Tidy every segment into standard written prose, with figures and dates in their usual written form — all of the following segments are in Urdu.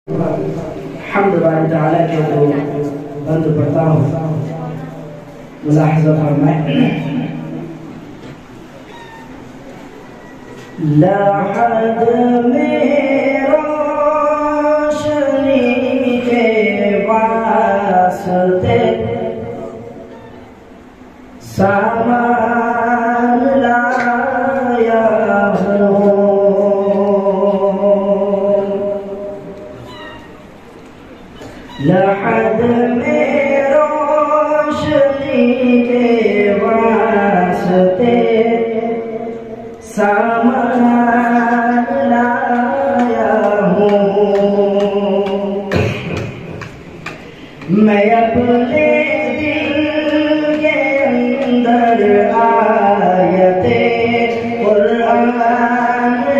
حمد باری تعالیٰ کے تو بند پڑھتا ہوں، ملاحظہ فرمائیں۔ لحد میں روشنی کے واسطے سامان لایا ہوں، لحد میں روشنی کے واسطے سامان لایا ہوں، میں اپنے دل کے اندر آیت قرآن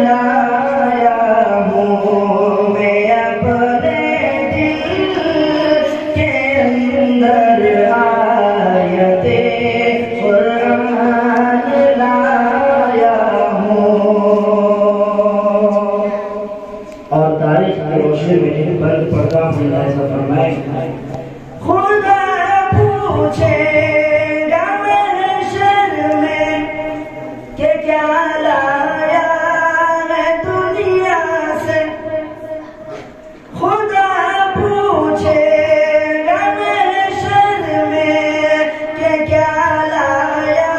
لایا ہوں، میں اپنے دل کے اندر آیت قرآن لایا ہوں، اور تاریخ کی روشنی میں بند پڑھتا ہوں۔ ملاحظہ فرمائیں۔ خدا پوچھے گا محشر میں کہ کیا لایا ہے دنیا سے، خدا پوچھے گا محشر میں کہ کیا لایا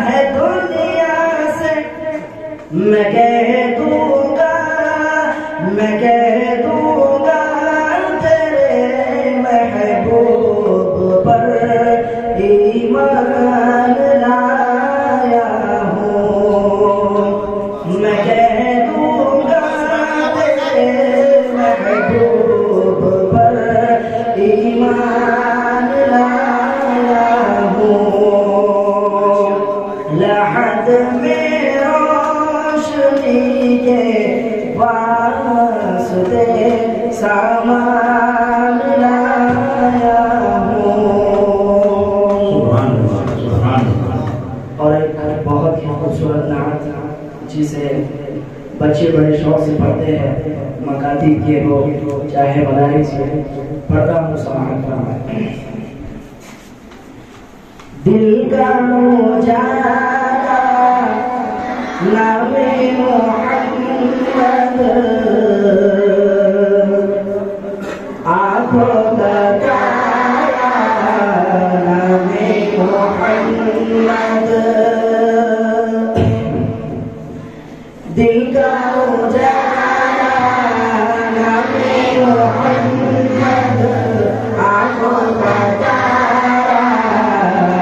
ہے دنیا سے، میں کہہ دوں گا تیرے محبوب پر ایمان لایا ہوں، میں کہہ دوں گا تیرے محبوب پر ایمان لایا ہوں، لحد میں روشنی کے واسطے سامان لایا ہوں۔ اور ایک بہت ہی خوبصورت نعت جسے بچے بڑے شوق سے پڑھتے ہیں، مکاتب کے ہو چاہے مدارس سے، پڑھتا ہوں سماعت فرمائیں۔ دل کا مجالا نام محمد، آنکھوں کا تارا نام محمد، دل کا اجالا نام محمد، آنکھوں کا تارا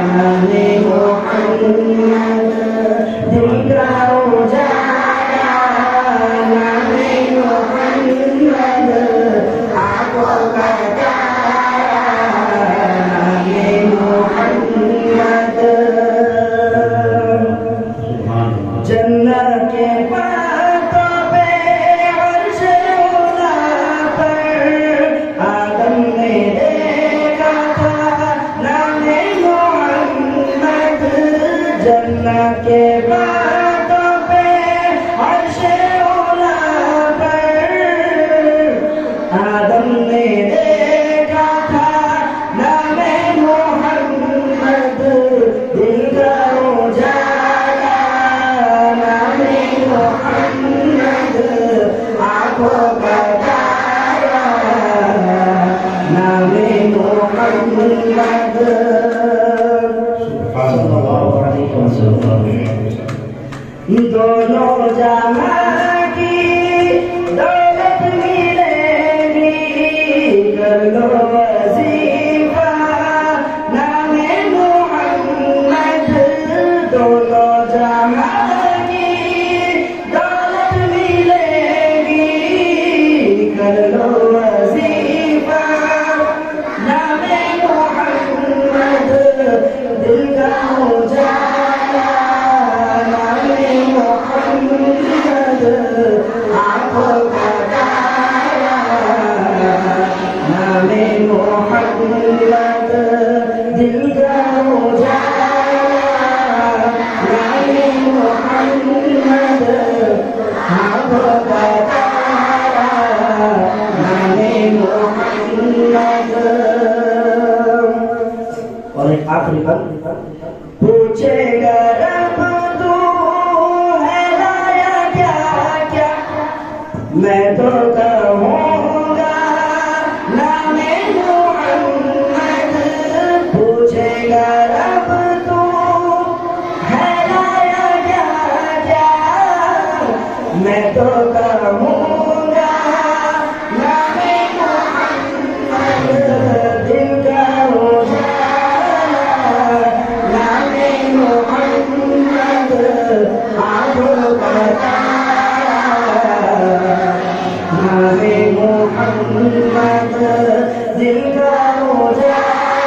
نام محمد، دل کا اجالا نام محمد، آنکھوں کا تارا نام محمد، جنت کے باتوں پہ عرش اولا پر آدم نے دیکھا تھا نام محمد، جنت کے باتوں پہ عرش اولا پر آدم نے دیکھا تھا نام محمد، دل کا اجالا نام محمد، آنکھوں کا تارا نام محمد، صلی اللہ علیہ وسلم۔ دونوں جہاں کی دولت ملے گی، کر لو وظیفہ نام محمد، دونوں جہاں کی دولت ملے گی، کر لو وظیفہ نام محمد، دل کا اجالا نام محمد، آنکھوں کا تارا نام محمد، دل کا اجالا نام محمد، آنکھوں کا تارا پوچھے گا رب تو ہے لایا کیا کیا، میں تو کہوں گا نام محمد، پوچھے گا رب تو ہے لایا کیا کیا، میں تو کہوں گا نام محمد، دل کا اجالا نام محمد، آنکھوں کا تارا نام محمد، دل کا اجالا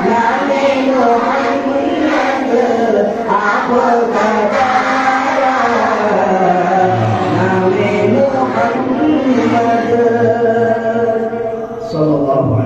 نام محمد، آنکھوں کا تارا نام محمد صلی اللہ علیہ وسلم.